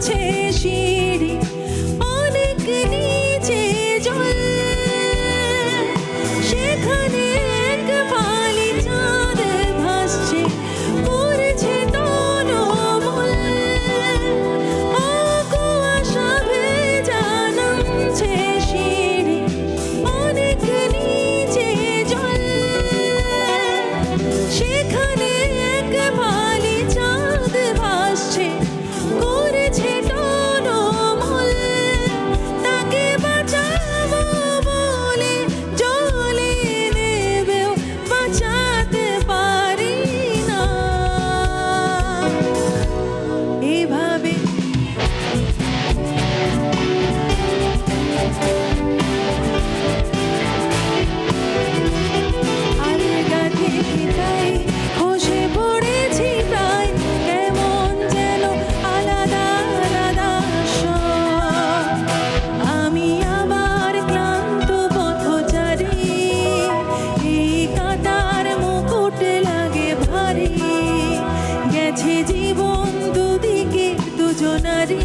নামছে সিঁড়ি অনেক নিচে জল, সেখানে এক ফালি চাঁদ ভাসছে করছে তনমূল। কুয়াশা ভেজা নামছে সিঁড়ি অনেক নিচে জল, সেখানে এক ফালি চাঁদ ভাসছে করছে তনমূল। তাকে বাঁচাবো বলে জলে নেবেও বাঁচাতে পারি না। এভাবে আলগা থেকে তাই খসে পড়েছি প্রায়, কেমন যেন আলাদা আলাদা সব। আমি আবার ক্লান্ত পথচারী, এই কাঁটার মুকুট লাগে ভারী, গেছে জীবন দুদিকে দুজনারই।